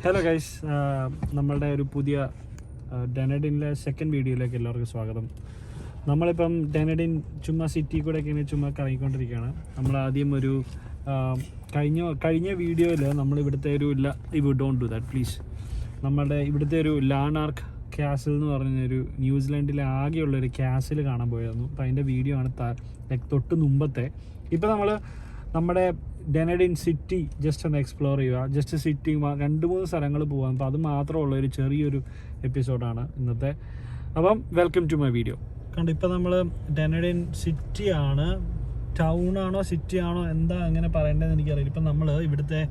Hello guys, നമ്മളുടെ ഒരു പുതിയ ഡെനഡിനിലെ സെക്കൻഡ് വീഡിയോയിലേക്ക് എല്ലാവർക്കും സ്വാഗതം. നമ്മളിപ്പം ഡെനഡിൻ ചുമ്മാ സിറ്റി കൂടെ ഒക്കെ ഇങ്ങനെ ചുമ്മാ കറങ്ങിക്കൊണ്ടിരിക്കുകയാണ്. നമ്മൾ ആദ്യം ഒരു കഴിഞ്ഞ വീഡിയോയിൽ നമ്മളിവിടുത്തെ ഒരു ഡോണ്ട് ഡു ദാറ്റ് പ്ലീസ്, നമ്മളുടെ ഇവിടുത്തെ ഒരു ലാനാർക്ക് കാസിൽ എന്ന് പറഞ്ഞൊരു ന്യൂസിലാൻഡിലെ ആകെയുള്ളൊരു കാസിൽ കാണാൻ പോയിരുന്നു. അപ്പോൾ അതിൻ്റെ വീഡിയോ ആണ് തൊട്ട് മുമ്പത്തെ. ഇപ്പോൾ നമ്മൾ നമ്മുടെ ഡെനഡിൻ സിറ്റി ജസ്റ്റ് ഒന്ന് എക്സ്പ്ലോർ ചെയ്യുക, ജസ്റ്റ് സിറ്റി 2-3 സ്ഥലങ്ങൾ പോകാം. അപ്പോൾ അത് മാത്രമുള്ള ഒരു ചെറിയൊരു എപ്പിസോഡാണ് ഇന്നത്തെ. അപ്പം വെൽക്കം ടു മൈ വീഡിയോ. കണ്ടു, ഇപ്പോൾ നമ്മൾ ഡെനഡിൻ സിറ്റിയാണ്, ടൗണാണോ സിറ്റി ആണോ എന്താ അങ്ങനെ പറയേണ്ടതെന്ന് എനിക്കറിയില്ല. ഇപ്പം നമ്മൾ ഇവിടുത്തെ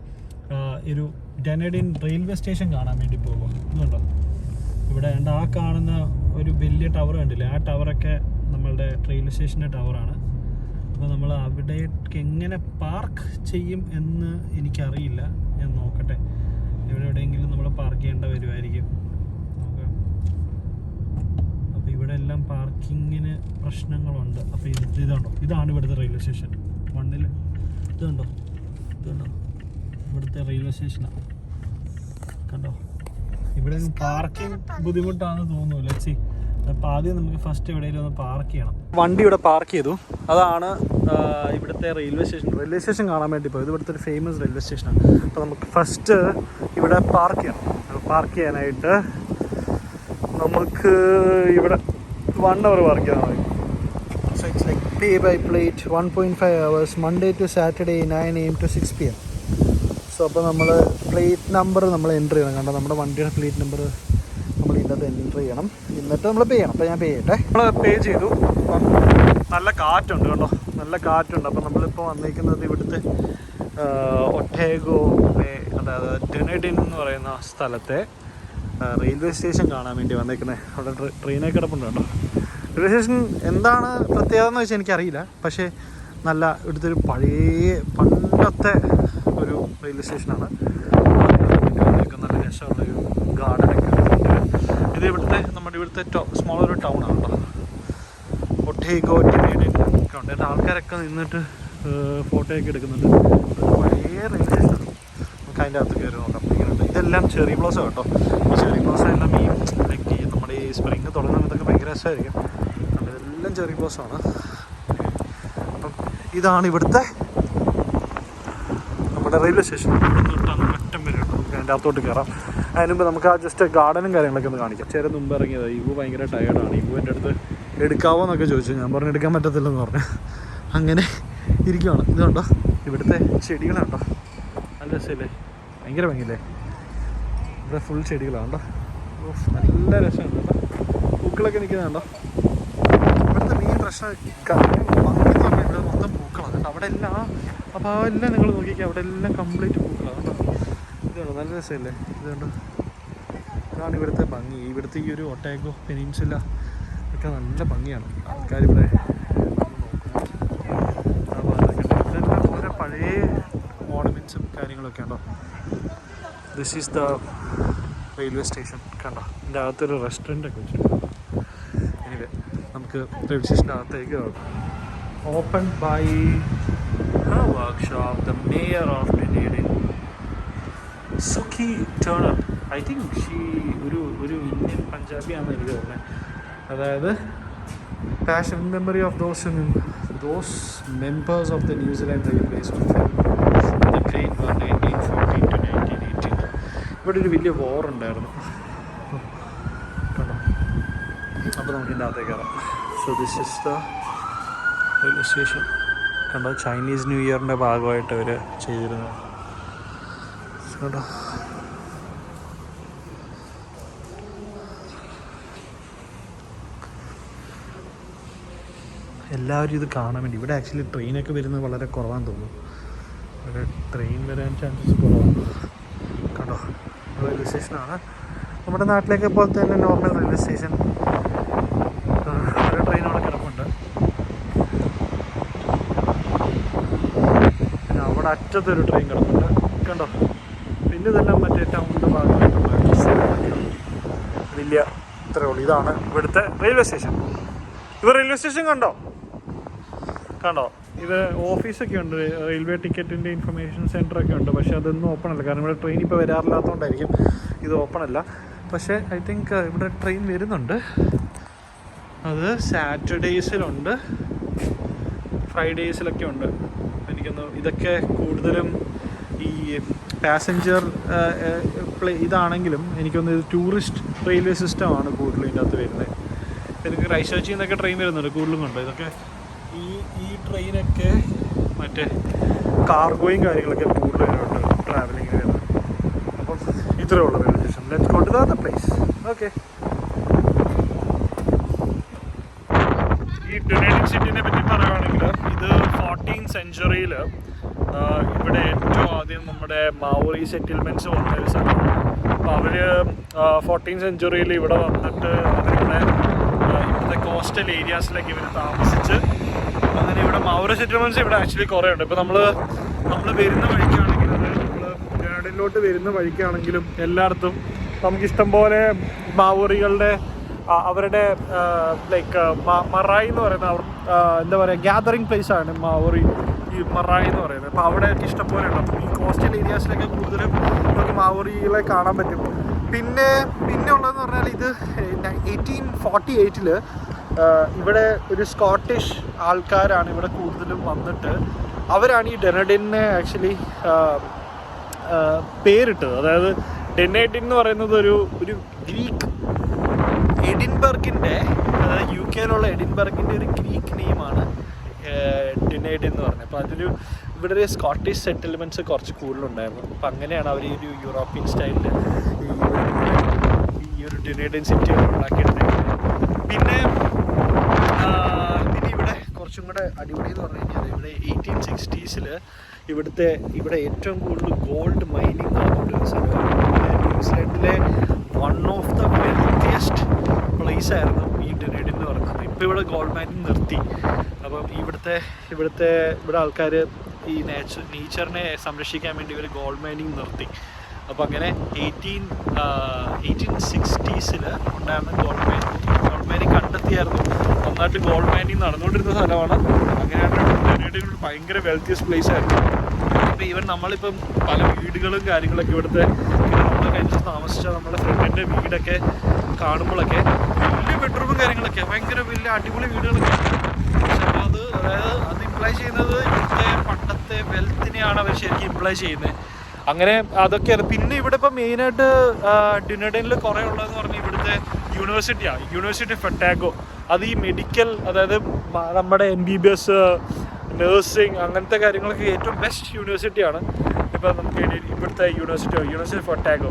ഒരു ഡെനഡിൻ റെയിൽവേ സ്റ്റേഷൻ കാണാൻ വേണ്ടി പോകും. ഇതുണ്ടോ, ഇവിടെ ആ കാണുന്ന ഒരു വലിയ ടവർ കണ്ടില്ലേ, ആ ടവറൊക്കെ നമ്മളുടെ റെയിൽവേ സ്റ്റേഷൻ്റെ ടവറാണ്. അപ്പോൾ നമ്മൾ അവിടേക്ക് എങ്ങനെ പാർക്ക് ചെയ്യും എന്ന് എനിക്കറിയില്ല, ഞാൻ നോക്കട്ടെ. എവിടെയെങ്കിലും നമ്മൾ പാർക്ക് ചെയ്യേണ്ട വരുമായിരിക്കും. നോക്കാം. അപ്പോൾ ഇവിടെ എല്ലാം പാർക്കിങ്ങിന് പ്രശ്നങ്ങളുണ്ട്. അപ്പോൾ ഇതുണ്ടോ, ഇതാണ് ഇവിടുത്തെ റെയിൽവേ സ്റ്റേഷൻ 1. ഇതുണ്ടോ ഇവിടുത്തെ റെയിൽവേ സ്റ്റേഷനാണ്. കണ്ടോ, ഇവിടെ പാർക്കിംഗ് ബുദ്ധിമുട്ടാണെന്ന് തോന്നുന്നു. Let's see. അപ്പോൾ ആദ്യം നമുക്ക് ഫസ്റ്റ് എവിടെയെങ്കിലും ഒന്ന് പാർക്ക് ചെയ്യണം. വണ്ടി ഇവിടെ പാർക്ക് ചെയ്തു. അതാണ് ഇവിടുത്തെ റെയിൽവേ സ്റ്റേഷൻ കാണാൻ വേണ്ടി പോയത്. ഇവിടുത്തെ ഒരു ഫേമസ് റെയിൽവേ സ്റ്റേഷനാണ്. അപ്പോൾ നമുക്ക് ഫസ്റ്റ് ഇവിടെ പാർക്ക് ചെയ്യണം. പാർക്ക് ചെയ്യാനായിട്ട് നമുക്ക് ഇവിടെ 1 hour പാർക്ക് ചെയ്താൽ മതി. So it's like pay by plate 1.5 hours Monday to Saturday 9 AM to 6 PM. So അപ്പോൾ നമ്മൾ പ്ലേറ്റ് നമ്പർ നമ്മൾ എൻ്റർ ചെയ്യണം. കണ്ടോ, നമ്മുടെ വണ്ടിയുടെ പ്ലേറ്റ് നമ്പർ നമ്മൾ ഇതിനകത്ത് എൻ്റർ ചെയ്യണം. എന്നിട്ട് നമ്മൾ പേ ചെയ്യണം. അപ്പോൾ ഞാൻ പേ ചെയ്യട്ടെ. നമ്മൾ പേ ചെയ്തു. അപ്പം നല്ല കാറ്റുണ്ട്, കണ്ടോ, നല്ല കാറ്റുണ്ട്. അപ്പോൾ നമ്മളിപ്പോൾ വന്നിരിക്കുന്നത് ഇവിടുത്തെ ഒട്ടേഗോ, അതായത് ഡെനഡിൻ എന്ന് പറയുന്ന സ്ഥലത്തെ റെയിൽവേ സ്റ്റേഷൻ കാണാൻ വേണ്ടി വന്നേക്കുന്നത്. അവിടെ ട്രെയിനൊക്കെ കിടപ്പുണ്ട്. കേട്ടോ, റെയിൽവേ സ്റ്റേഷൻ എന്താണ് പ്രത്യേകത എന്ന് വെച്ചാൽ എനിക്കറിയില്ല. പക്ഷേ നല്ല ഇവിടുത്തെ ഒരു പണ്ടത്തെ ഒരു റെയിൽവേ സ്റ്റേഷനാണ്. നല്ല രസമുള്ളൊരു ഗാർഡനൊക്കെ. ഇത് നമ്മുടെ ഇവിടുത്തെ സ്മോളർ ടൗണാണ് കേട്ടോ. ഒട്ടേഗോ ഡെനഡിൻ ഒക്കെ ഉണ്ട്. ആൾക്കാരൊക്കെ നിന്നിട്ട് ഫോട്ടോയൊക്കെ എടുക്കുന്നുണ്ട്. പഴയ റെയിൽവേ സ്റ്റേഷനാണ്. നമുക്ക് അതിൻ്റെ അകത്ത് കയറി നോക്കാം. ഇങ്ങനെയുണ്ട്. ഇതെല്ലാം ചെറി ബ്ലോസം കേട്ടോ. ഈ ചെറി ബ്ലോസം എല്ലാം ലൈക്ക് നമ്മുടെ ഈ സ്പ്രിങ് തുടങ്ങുന്നതൊക്കെ ഭയങ്കര രസമായിരിക്കും. ഇതെല്ലാം ചെറി ബ്ലോസമാണ്. അപ്പം ഇതാണ് ഇവിടുത്തെ നമ്മുടെ റെയിൽവേ സ്റ്റേഷൻ. ഒറ്റം വരെ ഉണ്ട്. നമുക്ക് അതിൻ്റെ അകത്തോട്ട് കയറാം. അതിന് മുമ്പ് നമുക്ക് ആ ജസ്റ്റ് ഗാർഡനും കാര്യങ്ങളൊക്കെ ഒന്ന് കാണിക്കാം. ചെറിയ മുമ്പ് ഇറങ്ങിയത്. ഇവു ഭയങ്കര ടയേർഡാണ്. ഇവുവിൻ്റെ അടുത്ത് എടുക്കാവോ എന്നൊക്കെ ചോദിച്ചു. ഞാൻ പറഞ്ഞു എടുക്കാൻ പറ്റത്തില്ലെന്ന് പറഞ്ഞു. അങ്ങനെ ഇരിക്കുവാണ്. ഇതുണ്ടോ, ഇവിടുത്തെ ചെടികളുണ്ടോ, നല്ല രസമില്ലേ, ഭയങ്കര ഭംഗിയില്ലേ. ഇവിടെ ഫുൾ ചെടികളാണ്ടോ, നല്ല രസമുണ്ട് കേട്ടോ. പൂക്കളൊക്കെ നിൽക്കുന്നുണ്ടോ. ഇവിടുത്തെ മെയിൻ പ്രശ്നം ഭംഗി പറഞ്ഞാൽ ഇവിടെ മൊത്തം പൂക്കളാണ് കേട്ടോ. അവിടെ എല്ലാം, അപ്പോൾ എല്ലാം നിങ്ങൾ നോക്കിക്കുക, അവിടെ എല്ലാം കംപ്ലീറ്റ് പൂക്കളാണ് കേട്ടോ. ഇതുണ്ടോ, നല്ല രസമില്ലേ. ഇതുണ്ടോ, ഇതാണ് ഇവിടുത്തെ ഭംഗി. ഇവിടുത്തെ ഈ ഒരു ഒട്ടേഗോ പെനിൻസുല ഒക്കെ നല്ല ഭംഗിയാണ്. ആൾക്കാർ ഇവിടെ ഇതെല്ലാം ഓരോ പഴയ മോണമെൻറ്റ്സും കാര്യങ്ങളൊക്കെ ഉണ്ടോ. This is the railway station. കണ്ടോ, ഇതിൻ്റെ അകത്തൊരു റെസ്റ്റോറൻ്റൊക്കെ വെച്ചിട്ടുണ്ട്. എനിവേ നമുക്ക് റെയിൽവേ സ്റ്റേഷൻ്റെ അകത്തേക്ക് open by workshop the mayor of Dunedin Sukhi Turner. I think ഒരു ഇന്ത്യൻ പഞ്ചാബിയാണെന്ന് എനിക്ക് തോന്നുന്നത്. അതായത് passion memory of those members of the New Zealand railways on the train 1914 to 1918. ഇവിടെ ഒരു വലിയ വോർ ഉണ്ടായിരുന്നു കേട്ടോ. അപ്പോൾ നമുക്ക് ഇതിൻ്റെ അകത്തേക്ക് കയറാം. So this is the railway station. കണ്ടോ, ചൈനീസ് ന്യൂ ഇയറിൻ്റെ ഭാഗമായിട്ട് അവർ ചെയ്തിരുന്നത് കേട്ടോ. എല്ലാവരും ഇത് കാണാൻ വേണ്ടി. ഇവിടെ ആക്ച്വലി ട്രെയിനൊക്കെ വരുന്നത് വളരെ കുറവാണെന്ന് തോന്നുന്നു. ഇവിടെ ട്രെയിൻ വരാൻ ചാൻസസ് കുറവാണ്. കണ്ടോ, റെയിൽവേ സ്റ്റേഷനാണ് നമ്മുടെ നാട്ടിലേക്ക് പോലത്തെ തന്നെ നോർമൽ റെയിൽവേ സ്റ്റേഷൻ. ഒരു ട്രെയിൻ അവിടെ കിടപ്പുണ്ട്. പിന്നെ അവിടെ അറ്റത്തൊരു ട്രെയിൻ കിടപ്പുണ്ട്. കണ്ടോ, പിന്നെ ഇതെല്ലാം മറ്റേ ടൗണിൻ്റെ ഭാഗമായിട്ടുള്ള വലിയ ഇത്രയേ ഉള്ളൂ. ഇതാണ് ഇവിടുത്തെ റെയിൽവേ സ്റ്റേഷൻ. ഇവ റെയിൽവേ സ്റ്റേഷൻ കണ്ടോ, ഇത് ഓഫീസൊക്കെ ഉണ്ട്, റെയിൽവേ ടിക്കറ്റിൻ്റെ ഇൻഫർമേഷൻ സെൻ്ററൊക്കെ ഉണ്ട്. പക്ഷേ അതൊന്നും ഓപ്പൺ അല്ല, കാരണം ഇവിടെ ട്രെയിൻ ഇപ്പോൾ വരാറില്ലാത്തതുകൊണ്ടായിരിക്കും ഇത് ഓപ്പൺ അല്ല. പക്ഷേ ഐ തിങ്ക് ഇവിടെ ട്രെയിൻ വരുന്നുണ്ട്. അത് സാറ്റർഡേയ്സിലുണ്ട്, ഫ്രൈഡേയ്സിലൊക്കെ ഉണ്ട്. എനിക്കൊന്ന് ഇതൊക്കെ കൂടുതലും ഈ പാസഞ്ചർ ഇതാണെങ്കിലും എനിക്കൊന്ന് ഇത് ടൂറിസ്റ്റ് റെയിൽവേ സിസ്റ്റമാണ് കൂടുതലും ഇതിൻ്റെ അകത്ത് വരുന്നത്. എനിക്ക് ക്രൈസ്റ്റ്ചർച്ചിൽ നിന്നൊക്കെ ട്രെയിൻ വരുന്നുണ്ട്, കൂടുതലും കൊണ്ട് ഇതൊക്കെ ഈ ട്രെയിനൊക്കെ മറ്റേ കാർഗോയും കാര്യങ്ങളൊക്കെ കൂടുതലുണ്ട് ട്രാവലിങ്ങിന് വരുന്നത്. അപ്പം ഇത്രയേ ഉള്ളൂ railway station. Let's go to the other place. Okay, ഈ ഡുനേഡിൻ സിറ്റിനെ പറ്റി പറയുകയാണെങ്കിൽ ഇത് 14th സെഞ്ച്വറിയിൽ ഇവിടെ ഏറ്റവും ആദ്യം നമ്മുടെ മാവോറി സെറ്റിൽമെൻറ്റ്സ് വന്നൊരു സ്ഥലമാണ്. അപ്പോൾ അവർ 14th സെഞ്ച്വറിയിൽ ഇവിടെ വന്നിട്ട് അവരിവിടെ ഇവിടുത്തെ കോസ്റ്റൽ ഏരിയാസിലൊക്കെ ഇവർ താമസിച്ച് അങ്ങനെ ഇവിടെ മാവോറി സെറ്റിൽമെൻറ്റ്സ് ഇവിടെ ആക്ച്വലി കുറേ ഉണ്ട്. ഇപ്പോൾ നമ്മൾ വരുന്ന വഴിക്കാണെങ്കിലും, അതായത് നമ്മൾ ഗാർഡനിലോട്ട് വരുന്ന വഴിക്കാണെങ്കിലും എല്ലായിടത്തും നമുക്കിഷ്ടം പോലെ മാവോറികളുടെ അവരുടെ ലൈക്ക് മറായി എന്ന് പറയുന്ന എന്താ പറയുക ഗ്യാതറിങ് പ്ലേസാണ് മാവോറി, ഈ മറായി എന്ന് പറയുന്നത്. അപ്പോൾ അവിടെയൊക്കെ ഇഷ്ടംപോലെ ഉണ്ട്. അപ്പോൾ ഈ കോസ്റ്റൽ ഏരിയാസിലൊക്കെ കൂടുതലും നമുക്ക് മാവോറികളെ കാണാൻ പറ്റും. പിന്നെ ഉള്ളതെന്ന് പറഞ്ഞാൽ ഇത് 1848 ഇവിടെ ഒരു സ്കോട്ടിഷ് ആൾക്കാരാണ് ഇവിടെ കൂടുതലും വന്നിട്ട് അവരാണ് ഈ ഡെനഡിനെ ആക്ച്വലി പേരിട്ടത്. അതായത് ഡെനഡിൻ എന്ന് പറയുന്നത് ഒരു ഗ്രീക്ക് എഡിൻബർഗിൻ്റെ, അതായത് UK എഡിൻബർഗിൻ്റെ ഒരു ഗ്രീക്ക് നെയിമാണ് ഡെനഡിൻ എന്ന് പറഞ്ഞത്. അപ്പോൾ അതിൽ ഇവിടെ ഒരു സ്കോട്ടിഷ് സെറ്റിൽമെൻറ്റ്സ് കുറച്ച് കൂടുതലുണ്ടായിരുന്നു. അപ്പോൾ അങ്ങനെയാണ് അവർ ഈ ഒരു യൂറോപ്യൻ സ്റ്റൈലിൽ ഈ ഒരു ഡെനഡിൻ സിറ്റി ഉണ്ടാക്കിയെടുത്തേക്കുന്നത്. പിന്നെ ഇവിടെ കുറച്ചും കൂടെ അടിപൊളി എന്ന് പറഞ്ഞു കഴിഞ്ഞാൽ ഇവിടെ 1860s ഇവിടെ ഏറ്റവും കൂടുതൽ ഗോൾഡ് മൈനിങ് നടന്നൊരു സ്ഥലമാണ്. ന്യൂസിലാൻഡിലെ one of the wealthiest place ആയിരുന്നു ഈ ഡെനഡിൻ എന്ന് പറയുന്നത്. ഇപ്പോൾ ഇവിടെ ഗോൾഡ് മൈനിങ് നിർത്തി. അപ്പം ഇവിടെ ആൾക്കാർ ഈ നേച്ചറിനെ സംരക്ഷിക്കാൻ വേണ്ടി ഇവർ ഗോൾഡ് മൈനിങ് നിർത്തി. അപ്പോൾ അങ്ങനെ 1860s ഉണ്ടായിരുന്ന ഗോൾഡ് മൈനിങ് കണ്ടെത്തിയായിരുന്നു. നന്നായിട്ട് ഗോൾഡ് മൈനിങ് നടന്നുകൊണ്ടിരുന്ന സ്ഥലമാണ്. അങ്ങനെയാണ് ഡെനഡിൻ ഭയങ്കര വെൽത്തിയസ്റ്റ് പ്ലേസ് ആയിരുന്നു. അപ്പോൾ നമ്മളിപ്പം പല വീടുകളും കാര്യങ്ങളൊക്കെ ഇവിടുത്തെ നമ്മൾ കഴിഞ്ഞ് താമസിച്ച നമ്മുടെ ഫ്രണ്ടിൻ്റെ വീടൊക്കെ കാണുമ്പോഴൊക്കെ വലിയ ബെഡ്റൂമും കാര്യങ്ങളൊക്കെ ഭയങ്കര വലിയ അടിപൊളി വീടുകളൊക്കെ. പക്ഷെ അത് ഇംപ്ലൈ ചെയ്യുന്നത് ഇവിടുത്തെ പണ്ടത്തെ വെൽത്തിനെയാണ് അവർ ശരിക്കും ഇംപ്ലൈ ചെയ്യുന്നത്. അങ്ങനെ അതൊക്കെയാണ്. പിന്നെ ഇവിടെ ഇപ്പം മെയിനായിട്ട് ഡുനഡിനിൽ കുറേ ഉള്ളതെന്ന് പറഞ്ഞാൽ ഇവിടുത്തെ യൂണിവേഴ്സിറ്റി ഓഫ് ഒട്ടാഗോ. അത് ഈ മെഡിക്കൽ, അതായത് നമ്മുടെ MBBS, നഴ്സിംഗ് അങ്ങനത്തെ കാര്യങ്ങളൊക്കെ ഏറ്റവും ബെസ്റ്റ് യൂണിവേഴ്സിറ്റിയാണ് ഇപ്പം നമുക്ക് ഇവിടുത്തെ യൂണിവേഴ്സിറ്റി ഓഫ് ഒട്ടാഗോ.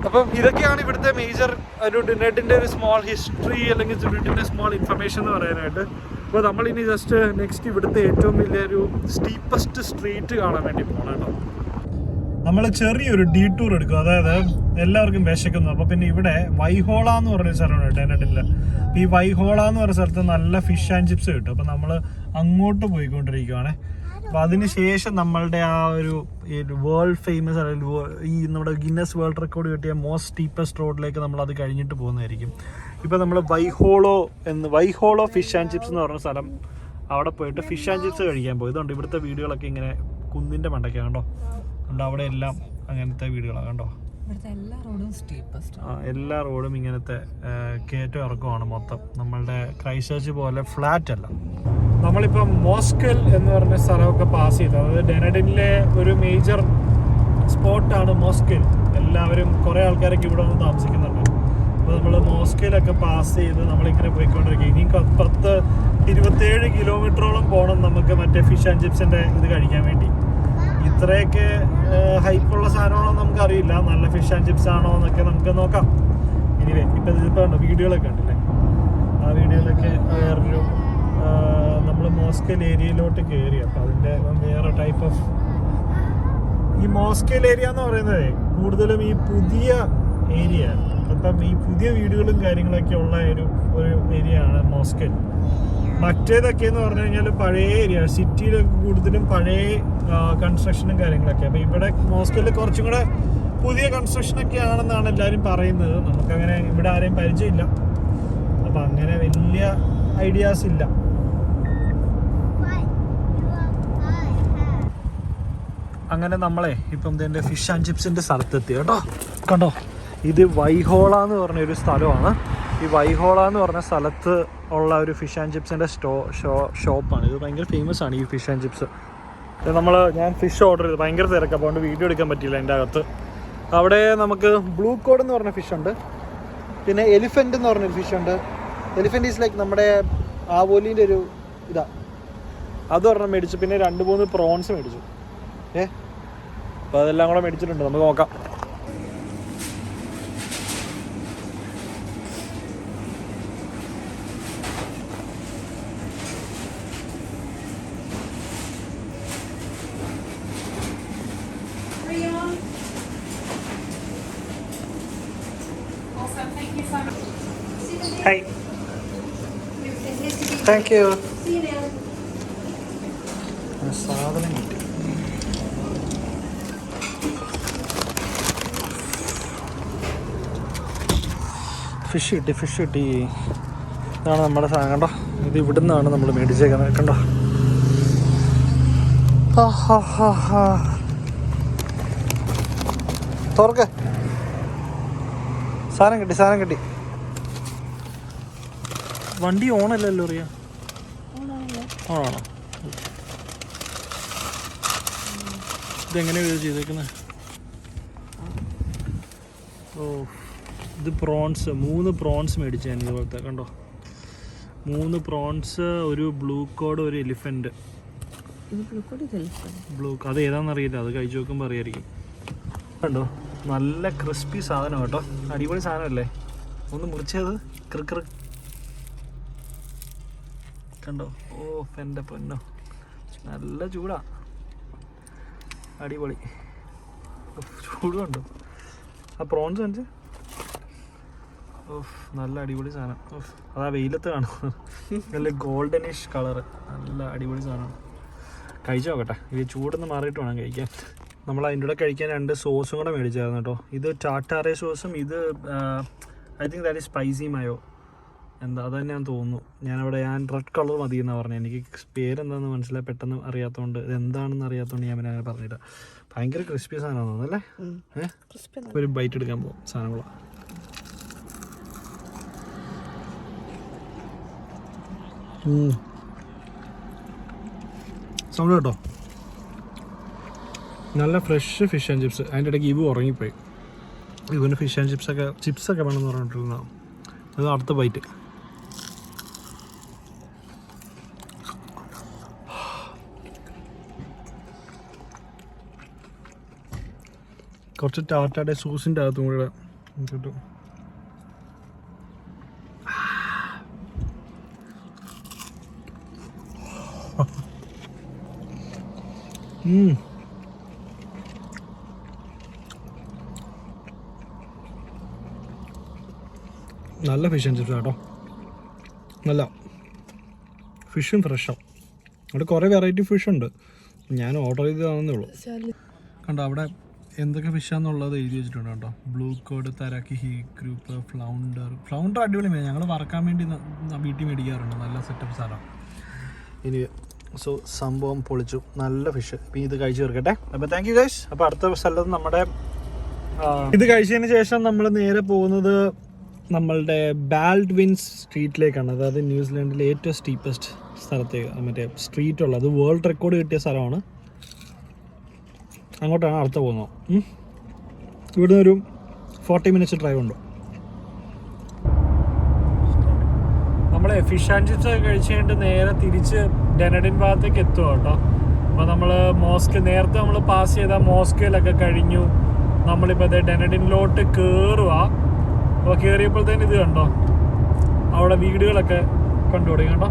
അപ്പം ഇതൊക്കെയാണ് ഇവിടുത്തെ മേജർ ഒരു ഡുനഡിൻ്റെ ഒരു സ്മോൾ ഹിസ്റ്ററി അല്ലെങ്കിൽ ഡുനഡിൻ്റെ സ്മോൾ ഇൻഫർമേഷൻ എന്ന് പറയാനായിട്ട്. അപ്പോൾ നമ്മളിനി ജസ്റ്റ് നെക്സ്റ്റ് ഇവിടുത്തെ ഏറ്റവും വലിയൊരു സ്റ്റീപ്പസ്റ്റ് സ്ട്രീറ്റ് കാണാൻ വേണ്ടി പോകണം കേട്ടോ. നമ്മൾ ചെറിയൊരു ഡീടൂർ എടുക്കും, അതായത് എല്ലാവർക്കും വിശക്കുന്നു. അപ്പോൾ പിന്നെ ഇവിടെ വൈഹോള എന്ന് പറഞ്ഞ സ്ഥലമാണ് ഡെനഡിനിൽ. ഈ വൈഹോള എന്ന് പറഞ്ഞ സ്ഥലത്ത് നല്ല ഫിഷ് ആൻഡ് ചിപ്സ് കിട്ടും. അപ്പോൾ നമ്മൾ അങ്ങോട്ട് പോയിക്കൊണ്ടിരിക്കുകയാണ്. അപ്പോൾ അതിന് ശേഷം നമ്മളുടെ ആ ഒരു വേൾഡ് ഫേമസ് അല്ലെങ്കിൽ ഈ നമ്മുടെ ഗിന്നസ് വേൾഡ് റെക്കോർഡ് കിട്ടിയ മോസ്റ്റ് സ്റ്റീപ്പസ്റ്റ് റോഡിലേക്ക് നമ്മൾ അത് കഴിഞ്ഞിട്ട് പോകുന്നതായിരിക്കും. ഇപ്പോൾ നമ്മൾ വൈഹോളോ ഫിഷ് ആൻഡ് ചിപ്സ് എന്ന് പറഞ്ഞ സ്ഥലം, അവിടെ പോയിട്ട് ഫിഷ് ആൻഡ് ചിപ്സ് കഴിക്കാൻ പോയി. ഇതുകൊണ്ട് ഇവിടുത്തെ വീടുകളൊക്കെ ഇങ്ങനെ കുന്നിൻ്റെ മണ്ടയ്ക്കാണ് കേട്ടോ. അതുകൊണ്ട് അവിടെ എല്ലാം അങ്ങനത്തെ വീടുകളാണ് കണ്ടോ. എല്ലാ റോഡും ഇങ്ങനത്തെ കയറ്റം ഇറക്കമാണ് മൊത്തം. നമ്മളുടെ ക്രൈസ്റ്റ്ചർച്ച് പോലെ ഫ്ലാറ്റ് അല്ല. നമ്മളിപ്പം മോസ്കൽ എന്ന് പറഞ്ഞ സ്ഥലമൊക്കെ പാസ് ചെയ്തു. അതായത് ഡെനഡിനിലെ ഒരു മേജർ സ്പോട്ടാണ് മോസ്കൽ. എല്ലാവരും കുറേ ആൾക്കാരൊക്കെ ഇവിടെ വന്ന് താമസിക്കുന്നുണ്ട്. അപ്പോൾ നമ്മൾ മോസ്കയിലൊക്കെ പാസ് ചെയ്ത് നമ്മളിങ്ങനെ പോയിക്കൊണ്ടിരിക്കുക. ഇനി 27 കിലോമീറ്ററോളം പോകണം നമുക്ക് മറ്റേ ഫിഷ് ആൻഡ് ചിപ്സിൻ്റെ ഇത് കഴിക്കാൻ വേണ്ടി. ഇത്രയൊക്കെ ഹൈപ്പുള്ള സാധനമാണോ നമുക്കറിയില്ല. നല്ല ഫിഷ് ആൻഡ് ചിപ്സ് ആണോ എന്നൊക്കെ നമുക്ക് നോക്കാം. എനിവേ ഇപ്പോൾ ഉണ്ട് വീഡിയോകളൊക്കെ ഉണ്ടല്ലേ. ആ വീഡിയോയിലൊക്കെ വേറൊരു നമ്മൾ മോസ്കൽ ഏരിയയിലോട്ട് കയറി. അപ്പോൾ അതിൻ്റെ വേറെ ടൈപ്പ് ഓഫ് ഈ മോസ്കൽ ഏരിയ എന്ന് പറയുന്നത് കൂടുതലും ഈ പുതിയ ഏരിയ. അപ്പം ഈ പുതിയ വീടുകളും കാര്യങ്ങളൊക്കെ ഉള്ള ഒരു ഏരിയ ആണ് മോസ്കൽ. മറ്റേതൊക്കെ എന്ന് പറഞ്ഞു കഴിഞ്ഞാൽ പഴയ ഏരിയ, സിറ്റിയിലൊക്കെ കൂടുതലും പഴയ കൺസ്ട്രക്ഷനും കാര്യങ്ങളൊക്കെ. അപ്പോൾ ഇവിടെ മോസ്കോയിൽ കുറച്ചും കൂടെ പുതിയ കൺസ്ട്രക്ഷനൊക്കെ ആണെന്നാണ് എല്ലാവരും പറയുന്നത്. നമുക്കങ്ങനെ ഇവിടെ ആരെയും പരിചയമില്ല, അപ്പം അങ്ങനെ വലിയ ഐഡിയാസ് ഇല്ല. അങ്ങനെ നമ്മളെ ഇപ്പം ഇതിൻ്റെ ഫിഷ് ആൻഡ് ചിപ്സിൻ്റെ സ്ഥലത്തെത്തി കേട്ടോ. കണ്ടോ, ഇത് വൈഹോള എന്ന് പറഞ്ഞൊരു സ്ഥലമാണ്. ഈ വൈഹോള എന്ന് പറഞ്ഞ സ്ഥലത്ത് ഉള്ള ഒരു ഫിഷ് ആൻഡ് ചിപ്സിൻ്റെ ഷോപ്പാണ്. ഇത് ഭയങ്കര ഫേമസ് ആണ് ഈ ഫിഷ് ആൻഡ് ചിപ്സ്. ഞാൻ ഫിഷ് ഓർഡർ ചെയ്തു, ഭയങ്കര തിരക്ക്, അപ്പോൾ വീഡിയോ എടുക്കാൻ പറ്റിയില്ല എൻ്റെ അകത്ത്. അവിടെ നമുക്ക് ബ്ലൂ കോഡ് എന്ന് പറഞ്ഞ ഫിഷ് ഉണ്ട്, പിന്നെ എലിഫൻറ്റ് എന്ന് പറഞ്ഞൊരു ഫിഷ് ഉണ്ട്. എലിഫൻറ്റ് ഈസ് ലൈക്ക് നമ്മുടെ ആവോലിൻ്റെ ഒരു അത് പറഞ്ഞാൽ മേടിച്ചു. പിന്നെ 2-3 പ്രോൺസ് മേടിച്ചു. അപ്പോൾ അതെല്ലാം കൂടെ മേടിച്ചിട്ടുണ്ട്, നമുക്ക് നോക്കാം. Hi. Thank you. സാധനം കിട്ടി. ഫിഷ് കിട്ടി. ഇതാണ് നമ്മുടെ സാധനം കണ്ടോ. ഇത് ഇവിടുന്നാണ് നമ്മൾ മേടിച്ചേക്കുന്നത് കണ്ടോ. തുറക്ക്. സാധനം കിട്ടി. വണ്ടി ഓണല്ലല്ലോ അറിയാ. ആണോ? ഇതെങ്ങനെയാണ് ചെയ്തേക്കുന്നത്? ഇത് പ്രോൺസ് 3 പ്രോൺസ് മേടിച്ചു ഞാൻ ഇതുപോലത്തെ കണ്ടോ. 3 പ്രോൺസ്, ഒരു ബ്ലൂ കോഡ്, ഒരു എലിഫൻറ്റ്. അത് ഏതാണെന്നറിയില്ല, അത് കഴിച്ചു നോക്കുമ്പോൾ അറിയായിരിക്കും. കണ്ടോ, നല്ല ക്രിസ്പി സാധനം കേട്ടോ, അടിപൊളി സാധനമല്ലേ. ഒന്ന് മുറിച്ചത് ക്രിക്കർ കണ്ടോ. എൻ്റെ പൊന്നോ, നല്ല ചൂടാ, അടിപൊളി ചൂട് കണ്ടോ. ആ പ്രോൺസ് കാണിച്ച്. നല്ല അടിപൊളി സാധനം. അതാ വെയിലത്ത് കാണും, നല്ല ഗോൾഡനിഷ് കളറ്, നല്ല അടിപൊളി സാധനമാണ്. കഴിച്ചു നോക്കട്ടെ, ഇത് ചൂടൊന്ന് മാറിയിട്ട് വേണം കഴിക്കാൻ. നമ്മൾ അതിൻ്റെ കൂടെ കഴിക്കാൻ 2 സോസും കൂടെ മേടിച്ചായിരുന്നു കേട്ടോ. ഇത് ടാറ്റാറെ സോസും, ഇത് I think that is spicy mayo അത് തന്നെ ഞാൻ തോന്നുന്നു. ഞാൻ റെഡ് കളർ മതി എന്നാണ് പറഞ്ഞത്. എനിക്ക് പേരെന്താണെന്ന് മനസ്സിലായി പെട്ടെന്ന് അറിയാത്തതുകൊണ്ട്, ഇത് എന്താണെന്ന് അറിയാത്തതുകൊണ്ട് ഞാൻ അങ്ങനെ പറഞ്ഞില്ല. ഭയങ്കര ക്രിസ്പി സാധനമാണ് തോന്നുന്നല്ലേ. ഒരു ബൈറ്റ് എടുക്കാൻ പോകും സാധനങ്ങളാണ്. സൗണ്ട് കേട്ടോ, നല്ല ഫ്രഷ് ഫിഷ് ആൻഡ് ചിപ്സ്. അതിൻ്റെ ഇടയ്ക്ക് ഇവ ഉറങ്ങിപ്പോയി. ഇവന് ഫിഷ് ആൻഡ് ചിപ്സൊക്കെ വേണമെന്ന് പറഞ്ഞിട്ടുള്ളതാണ്. അത് അടുത്ത ബൈറ്റ്. കുറച്ച് ടാറ്റാടെ സോസിൻ്റെ അകത്തും കൂടെ കിട്ടും. നല്ല ഫിഷ് ആൻഡ് ചിപ്സ് കേട്ടോ, നല്ല ഫിഷും ഫ്രഷാണ്. അവിടെ കുറേ വെറൈറ്റി ഫിഷ് ഉണ്ട്, ഞാൻ ഓർഡർ ചെയ്തതാണെന്നേ ഉള്ളൂ. കണ്ടോ അവിടെ എന്തൊക്കെ ഫിഷാന്നുള്ളത് എഴുതി വെച്ചിട്ടുണ്ട് കേട്ടോ. ബ്ലൂ കോഡ്, തരാക്കി, ഹീ ഗ്രൂപ്പ്, ഫ്ലൗണ്ടർ അടിപൊളി. ഞങ്ങൾ വറക്കാൻ വേണ്ടി വീട്ടിൽ മേടിക്കാറുണ്ട്, നല്ല സെറ്റപ്പ് സാധനം. ഇനി സോ സംഭവം പൊളിച്ചു, നല്ല ഫിഷ്. ഇപ്പം ഇത് കഴിച്ച് തീർക്കട്ടെ. അപ്പോൾ താങ്ക് യു ഗൈസ്. അപ്പോൾ അടുത്ത സ്ഥലത്ത് നമ്മുടെ ഇത് കഴിച്ചതിന് ശേഷം നമ്മൾ നേരെ പോകുന്നത് നമ്മളുടെ ബാൽഡ്വിൻസ് സ്ട്രീറ്റിലേക്കാണ്. അതായത് ന്യൂസിലാൻഡിലെ ഏറ്റവും സ്റ്റീപ്പസ്റ്റ് സ്ഥലത്തേക്ക്, മറ്റേ സ്ട്രീറ്റ് ഉള്ളത്, വേൾഡ് റെക്കോർഡ് കിട്ടിയ സ്ഥലമാണ്. അങ്ങോട്ടാണ് അടുത്ത പോകുന്നത്. ഇവിടുന്ന് ഒരു 40 മിനിറ്റ്സ് ഡ്രൈവ് ഉണ്ട്. നമ്മളെ ഫിഷ് ആൻഡ് ചിപ്സ് ഒക്കെ കഴിച്ച് കഴിഞ്ഞിട്ട് നേരെ തിരിച്ച് ഡെനഡിൻ ഭാഗത്തേക്ക് എത്തുക കേട്ടോ. അപ്പോൾ നമ്മൾ നേരത്തെ നമ്മൾ പാസ് ചെയ്ത മോസ്കിലൊക്കെ കഴിഞ്ഞു. നമ്മളിപ്പോൾ ഡെനഡിനിലോട്ട് കയറുക. അപ്പോൾ കയറിയപ്പോഴത്തേന് ഇത് കണ്ടോ, അവിടെ വീടുകളൊക്കെ കണ്ടു തുടങ്ങി കണ്ടോ.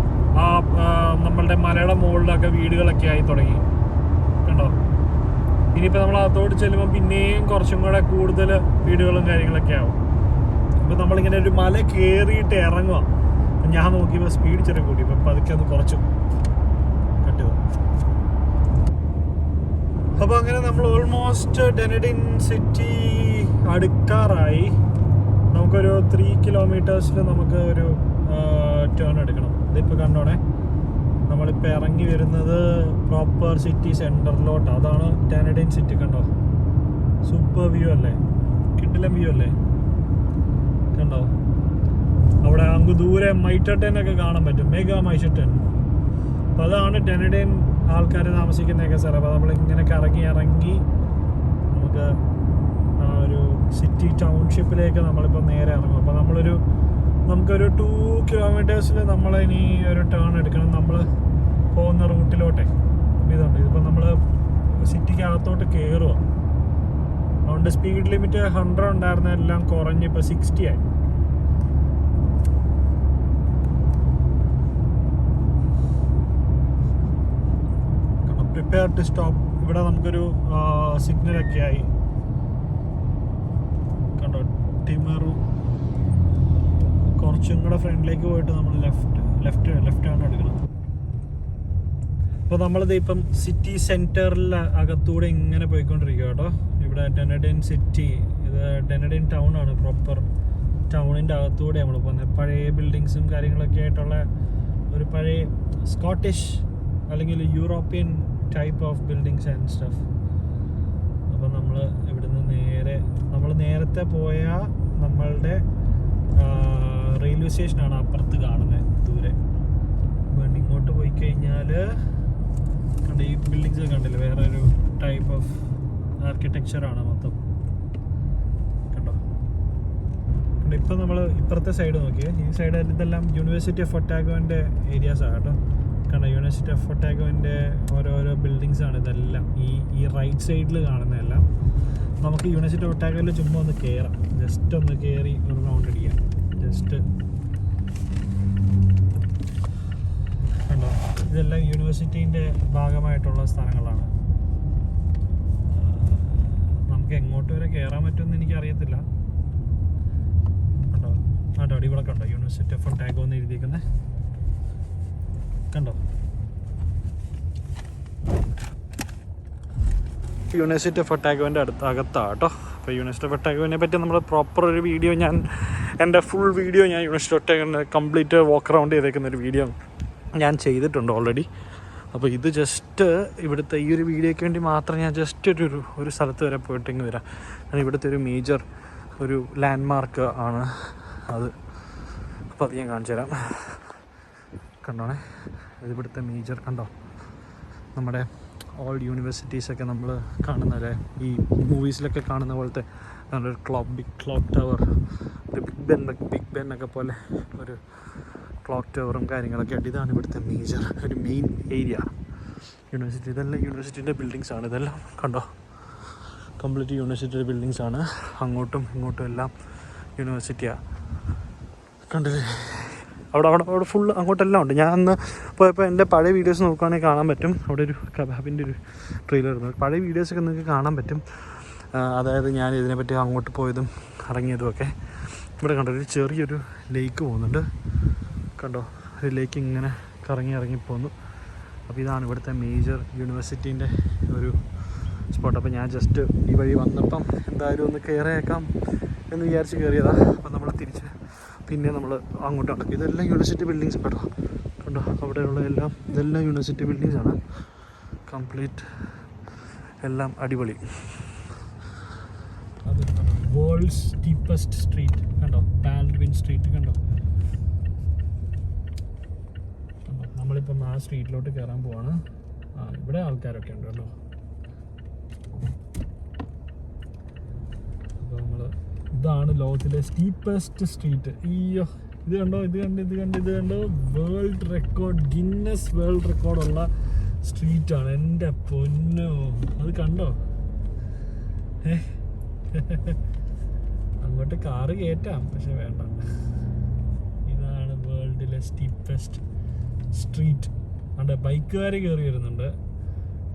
നമ്മളുടെ മലയുടെ മുകളിലൊക്കെ വീടുകളൊക്കെ ആയി തുടങ്ങി കണ്ടോ. ഇനിയിപ്പോൾ നമ്മൾ അതോട് ചെല്ലുമ്പോൾ പിന്നെയും കുറച്ചും കൂടെ കൂടുതൽ വീടുകളും കാര്യങ്ങളൊക്കെ ആവും. അപ്പോൾ നമ്മളിങ്ങനെ ഒരു മല കയറിയിട്ട് ഇറങ്ങുക. ഞാൻ നോക്കിയപ്പോൾ സ്പീഡ് ചെറിയ കൂട്ടി, ഇപ്പം പതുക്കെ ഒന്ന് കുറച്ചു കട്ട് ചെയ്തു. അപ്പോൾ അങ്ങനെ നമ്മൾ ഓൾമോസ്റ്റ് ഡെനഡിൻ സിറ്റി അടുക്കാറായി. നമുക്കൊരു 3 കിലോമീറ്റേഴ്സിൽ നമുക്ക് ഒരു ടേൺ എടുക്കണം. ഇതിപ്പോൾ കണ്ടോണേ, നമ്മളിപ്പോൾ ഇറങ്ങി വരുന്നത് പ്രോപ്പർ സിറ്റി സെൻറ്ററിലോട്ട്. അതാണ് ഡനഡിൻ സിറ്റി. കണ്ടോ, സൂപ്പർ വ്യൂ അല്ലേ, കിടിലൻ വ്യൂ അല്ലേ. കണ്ടോ, അവിടെ അങ്ങ് ദൂരെ മൈറ്റട്ടൻ ഒക്കെ കാണാൻ പറ്റും, മെഗാ മൈറ്റട്ടൻ. അപ്പോൾ അതാണ് ഡനഡിൻ ആൾക്കാർ താമസിക്കുന്നതൊക്കെ സ്ഥലം. അപ്പോൾ നമ്മളിങ്ങനെ ഇറങ്ങി നമുക്ക് ആ ഒരു സിറ്റി ടൗൺഷിപ്പിലേക്ക് നമ്മളിപ്പോൾ നേരെ ഇറങ്ങും. അപ്പോൾ നമുക്കൊരു 2 കിലോമീറ്റേഴ്സിൽ നമ്മളിനി ഒരു ടേൺ എടുക്കണം. നമ്മൾ പോകുന്ന റൂട്ടിലോട്ടെ ഇതുണ്ട്. ഇതിപ്പോൾ നമ്മൾ സിറ്റിക്കകത്തോട്ട് കയറുക. അതുകൊണ്ട് സ്പീഡ് ലിമിറ്റ് 100 ഉണ്ടായിരുന്ന എല്ലാം കുറഞ്ഞ് ഇപ്പോൾ 60 ആയി. Prepare to stop. ഇവിടെ നമുക്കൊരു സിഗ്നലൊക്കെ ആയി. കണ്ടോ, ടിമറു. കുറച്ചും കൂടെ ഫ്രണ്ടിലേക്ക് പോയിട്ട് നമ്മൾ ലെഫ്റ്റ് ആണ് എടുക്കണം. അപ്പോൾ നമ്മളിത് ഇപ്പം സിറ്റി സെൻറ്ററിൽ അകത്തൂടെ ഇങ്ങനെ പോയിക്കൊണ്ടിരിക്കുക കേട്ടോ. ഇവിടെ ഡനഡിൻ സിറ്റി, ഇത് ഡനഡിൻ ടൗൺ ആണ്. പ്രോപ്പർ ടൗണിൻ്റെ അകത്തൂടെ നമ്മൾ പോകുന്നത്. പഴയ ബിൽഡിങ്സും കാര്യങ്ങളൊക്കെ ആയിട്ടുള്ള ഒരു പഴയ സ്കോട്ടിഷ് അല്ലെങ്കിൽ European type of buildings and stuff. അപ്പോൾ നമ്മൾ ഇവിടുന്ന് നമ്മൾ നേരത്തെ പോയ നമ്മളുടെ റെയിൽവേ സ്റ്റേഷനാണ് അപ്പുറത്ത് കാണുന്നത് ദൂരെ. വീണ്ടും ഇങ്ങോട്ട് പോയി കഴിഞ്ഞാൽ കണ്ട ഈ ബിൽഡിങ്സ് കണ്ടില്ല, വേറെ ഒരു ടൈപ്പ് ഓഫ് ആർക്കിടെക്ചറാണ് മൊത്തം. കണ്ടോ, ഇപ്പം നമ്മൾ ഇപ്പുറത്തെ സൈഡ് നോക്കിയേ, ഈ സൈഡ് ഇതെല്ലാം യൂണിവേഴ്സിറ്റി ഓഫ് ഒട്ടാഗോൻ്റെ ഏരിയാസാണ് കേട്ടോ. കണ്ടോ, യൂണിവേഴ്സിറ്റി ഓഫ് ഒട്ടാഗോൻ്റെ ഓരോരോ ബിൽഡിങ്സ് ആണ് ഇതെല്ലാം. ഈ റൈറ്റ് സൈഡിൽ കാണുന്നതെല്ലാം. നമുക്ക് യൂണിവേഴ്സിറ്റി ഓഫ് ഒട്ടാഗോയിൽ ചുമ്മാ ഒന്ന് കയറാം, ജസ്റ്റ് ഒന്ന് കയറി ഒരു റൗണ്ട് അടിക്കാം. ജസ്റ്റ് കണ്ടോ, ഇതെല്ലാം യൂണിവേഴ്സിറ്റീൻ്റെ ഭാഗമായിട്ടുള്ള സ്ഥലങ്ങളാണ്. നമുക്ക് എങ്ങോട്ട് വരെ കയറാൻ പറ്റുമെന്ന് എനിക്കറിയത്തില്ല. കണ്ടോ, ആട്ടോ ഇവിടെ കണ്ടോ യൂണിവേഴ്സിറ്റി ഓഫ് ഒട്ടാഗോ എന്ന് എഴുതിയിരിക്കുന്നത് കണ്ടോ. യൂണിവേഴ്സിറ്റി ഓഫ് ഒട്ടാഗോൻ്റെ അകത്താണ് കേട്ടോ. അപ്പോൾ യൂണിവേഴ്സിറ്റി ഓഫ് ഒട്ടാഗോനെ പറ്റി നമ്മൾ പ്രോപ്പർ ഒരു വീഡിയോ എൻ്റെ ഫുൾ വീഡിയോ ഞാൻ യൂണിവേഴ്സിറ്റി ഓഫ് ഒട്ടാഗോൻ്റെ കംപ്ലീറ്റ് വാക്ക് അറൗണ്ട് ചെയ്തേക്കുന്നൊരു വീഡിയോ ഞാൻ ചെയ്തിട്ടുണ്ട് ഓൾറെഡി. അപ്പോൾ ഇത് ജസ്റ്റ് ഇവിടുത്തെ ഈ ഒരു വീഡിയോയ്ക്ക് വേണ്ടി മാത്രം ഞാൻ ജസ്റ്റ് ഒരു സ്ഥലത്ത് വരെ പോയിട്ടെങ്കിൽ വരാം. അത് ഇവിടുത്തെ ഒരു മേജർ ഒരു ലാൻഡ്മാർക്ക് ആണ് അത്. അപ്പോൾ അത് ഞാൻ കാണിച്ചു തരാം. കണ്ടോണേ, ഇവിടുത്തെ മേജർ കണ്ടോ, നമ്മുടെ ഓൾഡ് യൂണിവേഴ്സിറ്റീസൊക്കെ നമ്മൾ കാണുന്നവരെ ഈ മൂവീസിലൊക്കെ കാണുന്ന പോലത്തെ നല്ലൊരു big clock tower, Big Ben ഒക്കെ പോലെ ഒരു ക്ലോക്ക് ടവറും കാര്യങ്ങളൊക്കെ ആയിട്ട് ഇതാണ് ഇവിടുത്തെ മേജർ ഒരു മെയിൻ ഏരിയ യൂണിവേഴ്സിറ്റി. ഇതെല്ലാം യൂണിവേഴ്സിറ്റീൻ്റെ ബിൽഡിങ്സ് ആണ്. ഇതെല്ലാം കണ്ടോ, കംപ്ലീറ്റ് യൂണിവേഴ്സിറ്റിയുടെ ബിൽഡിങ്സ് ആണ്. അങ്ങോട്ടും ഇങ്ങോട്ടും എല്ലാം യൂണിവേഴ്സിറ്റിയാണ്. കണ്ടില്ലേ, അവിടെ ഫുൾ അങ്ങോട്ടെല്ലാം ഉണ്ട്. ഞാൻ അന്ന് പോയപ്പോൾ എൻ്റെ പഴയ വീഡിയോസ് നോക്കുകയാണെങ്കിൽ കാണാൻ പറ്റും. അവിടെ ഒരു കബാബിൻ്റെ ഒരു ട്രെയിലർ ഇരുന്നു. പഴയ വീഡിയോസൊക്കെ നിങ്ങൾക്ക് കാണാൻ പറ്റും. അതായത് ഞാൻ ഇതിനെപ്പറ്റി അങ്ങോട്ട് പോയതും ഇറങ്ങിയതും ഒക്കെ. ഇവിടെ കണ്ടോ, ഒരു ചെറിയൊരു ലേക്ക് പോകുന്നുണ്ട്. കണ്ടോ, ഒരു ലേക്ക് ഇങ്ങനെ ഇറങ്ങി പോകുന്നു. അപ്പോൾ ഇതാണ് ഇവിടുത്തെ മേജർ യൂണിവേഴ്സിറ്റീൻ്റെ ഒരു സ്പോട്ട്. അപ്പോൾ ഞാൻ ജസ്റ്റ് ഈ വഴി വന്നപ്പം എന്തായാലും ഒന്ന് കയറിയേക്കാം എന്ന് വിചാരിച്ച് കയറിയതാണ്. അപ്പോൾ നമ്മൾ തിരിച്ച് പിന്നെ നമ്മൾ അങ്ങോട്ട് നടക്കും. ഇതെല്ലാം യൂണിവേഴ്സിറ്റി ബിൽഡിങ്സ് കേട്ടോ. കണ്ടോ, അവിടെയുള്ള ഇതെല്ലാം യൂണിവേഴ്സിറ്റി ബിൽഡിങ്സാണ് കംപ്ലീറ്റ്. എല്ലാം അടിപൊളി. അത് വേൾഡ്സ് ഡീപ്പസ്റ്റ് സ്ട്രീറ്റ് കണ്ടോ, ബാൽഡ്വിൻ സ്ട്രീറ്റ് കണ്ടോ. നമ്മളിപ്പം ആ സ്ട്രീറ്റിലോട്ട് കയറാൻ പോവാണ്. ഇവിടെ ആൾക്കാരൊക്കെ ഉണ്ട് കേട്ടോ. അപ്പോൾ നമ്മൾ ഇതാണ് ലോകത്തിലെ സ്റ്റീപ്പസ്റ്റ് സ്ട്രീറ്റ്. അയ്യോ, ഇത് കണ്ടോ വേൾഡ് റെക്കോർഡ്, ഗിന്നസ് വേൾഡ് റെക്കോർഡുള്ള സ്ട്രീറ്റാണ്. എൻ്റെ പൊന്നോ, അത് കണ്ടോ. അങ്ങോട്ട് കാറ് കയറ്റാം, പക്ഷെ വേണ്ട. ഇതാണ് വേൾഡിലെ സ്റ്റീപ്പസ്റ്റ് സ്ട്രീറ്റ്. അവിടെ ബൈക്കുകാർ കയറി വരുന്നുണ്ട്.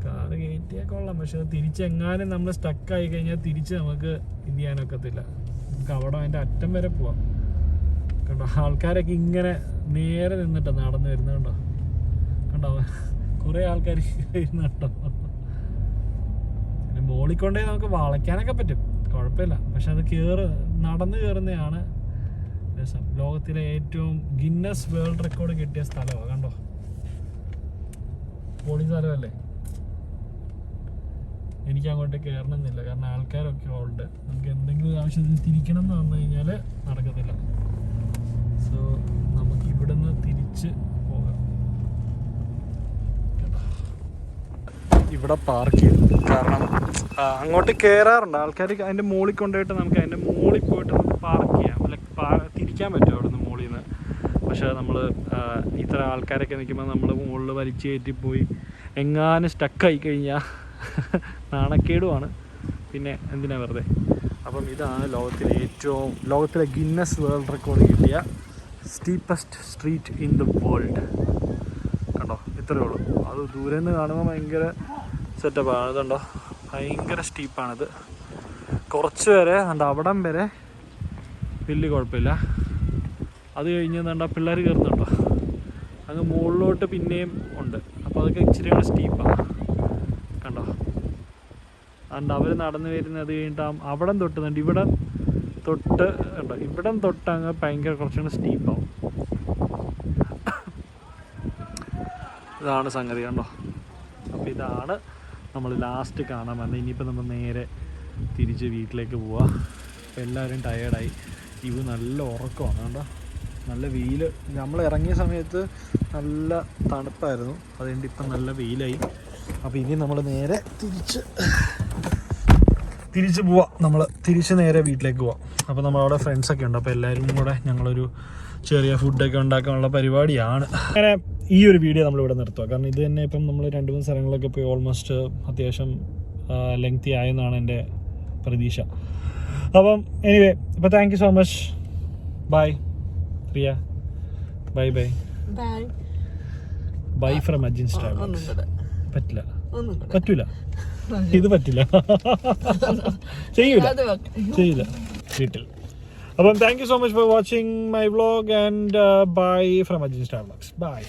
കാറ് കയറ്റിയാൽ കൊള്ളാം, പക്ഷെ അത് തിരിച്ചെങ്ങാനും നമ്മൾ സ്റ്റക്കായി കഴിഞ്ഞാൽ തിരിച്ച് നമുക്ക് ഇത് ചെയ്യാനൊക്കത്തില്ല. നമുക്ക് അവിടെ അതിൻ്റെ അറ്റം വരെ പോവാം. കണ്ടോ, ആൾക്കാരൊക്കെ ഇങ്ങനെ നേരെ നിന്നിട്ട് നടന്നു വരുന്നുണ്ടോ. കണ്ടോ, കുറേ ആൾക്കാർ വരുന്നുണ്ടോ. പിന്നെ മോളിൽ കൊണ്ടേ നമുക്ക് വളയ്ക്കാനൊക്കെ പറ്റും, കുഴപ്പമില്ല. പക്ഷെ അത് നടന്ന് കയറുന്നതാണ് രസം. ലോകത്തിലെ ഏറ്റവും ഗിന്നസ് വേൾഡ് റെക്കോർഡ് കിട്ടിയ സ്ഥലമാണ്. കണ്ടോ, പൊളി സ്ഥലമല്ലേ. എനിക്ക് അങ്ങോട്ട് കയറണമെന്നില്ല, കാരണം ആൾക്കാരൊക്കെ ഉണ്ട്. നമുക്ക് എന്തെങ്കിലും ആവശ്യത്തിന് തിരിക്കണം എന്ന് വന്നു കഴിഞ്ഞാൽ നടക്കത്തില്ല. സോ നമുക്ക് ഇവിടെ നിന്ന് തിരിച്ച് പോകാം. ഇവിടെ പാർക്ക് ചെയ്തു, കാരണം അങ്ങോട്ട് കയറാറുണ്ട് ആൾക്കാർ. അതിൻ്റെ മുകളിൽ കൊണ്ടുപോയിട്ട് നമുക്ക് അതിൻ്റെ മുകളിൽ പോയിട്ട് നമുക്ക് പാർക്ക് ചെയ്യാം, തിരിക്കാൻ പറ്റും അവിടെ നിന്ന് മുകളിൽ നിന്ന്. പക്ഷേ നമ്മൾ ഇത്ര ആൾക്കാരൊക്കെ നിൽക്കുമ്പോൾ നമ്മൾ മുകളിൽ വലിച്ചു കയറ്റിപ്പോയി എങ്ങാനും സ്റ്റക്കായി കഴിഞ്ഞാൽ നാണക്കേടുമാണ്. പിന്നെ എന്തിനാ വെറുതെ. അപ്പം ഇതാണ് ലോകത്തിലെ ഗിന്നസ് വേൾഡ് റെക്കോർഡ് കിട്ടിയ steepest street in the world. കണ്ടോ, ഇത്രയേ ഉള്ളൂ. അത് ദൂരെ നിന്ന് കാണുമ്പോൾ ഭയങ്കര സെറ്റപ്പാണ്. ഇതുണ്ടോ, ഭയങ്കര സ്റ്റീപ്പാണിത്. കുറച്ച് വരെ ഉണ്ട്, അവിടം വരെ വലിയ കുഴപ്പമില്ല. അത് കഴിഞ്ഞ് എന്താ പിള്ളേർ കയറുന്നുണ്ടോ, അങ്ങ് മുകളിലോട്ട് പിന്നെയും ഉണ്ട്. അപ്പോൾ അതൊക്കെ ഇച്ചിരി കൂടെ സ്റ്റീപ്പാണ്. കണ്ടോ, അതുകൊണ്ട് അവർ നടന്നു വരുന്നത്. അത് കഴിഞ്ഞിട്ട് അവിടം തൊട്ടുന്നുണ്ട്, ഇവിടം തൊട്ട് ഉണ്ടോ, ഇവിടം തൊട്ട് അങ്ങ് ഭയങ്കര കുറച്ചുകൂടെ സ്റ്റീപ്പാവും. ഇതാണ് സംഗതി. കണ്ടോ, അപ്പോൾ ഇതാണ് നമ്മൾ ലാസ്റ്റ് കാണാൻ വന്നത്. ഇനിയിപ്പോൾ നമ്മൾ നേരെ തിരിച്ച് വീട്ടിലേക്ക് പോവാം. അപ്പോൾ എല്ലാവരും ടയേർഡായി. ഇവ നല്ല ഉറക്കമാണ്. കണ്ടോ, നല്ല വെയിൽ. നമ്മൾ ഇറങ്ങിയ സമയത്ത് നല്ല തണുപ്പായിരുന്നു, അതുകൊണ്ട് ഇപ്പം നല്ല വെയിലായി. അപ്പോൾ ഇനി നമ്മൾ നേരെ തിരിച്ച് പോവാം. നമ്മൾ തിരിച്ച് നേരെ വീട്ടിലേക്ക് പോവാം. അപ്പോൾ നമ്മളവിടെ ഫ്രണ്ട്സൊക്കെ ഉണ്ട്. അപ്പോൾ എല്ലാവരും കൂടെ ഞങ്ങളൊരു ചെറിയ ഫുഡൊക്കെ ഉണ്ടാക്കാനുള്ള പരിപാടിയാണ്. അങ്ങനെ ഈ ഒരു വീഡിയോ നമ്മളിവിടെ നിർത്തുക, കാരണം ഇത് തന്നെ ഇപ്പം നമ്മൾ 2-3 സ്ഥലങ്ങളിലൊക്കെ പോയി ഓൾമോസ്റ്റ് അത്യാവശ്യം ലെങ്തി ആയെന്നാണ് എൻ്റെ പ്രതീക്ഷ. അപ്പം എനിവേ, അപ്പോൾ thank you so much. Bye Priya. Bye from Ajin Star. പറ്റില്ല, ഇത് പറ്റില്ല, ചെയ്യൂല വീട്ടിൽ. അപ്പം thank you so much for watching my vlog and bye from Ajin Star vlogs. By.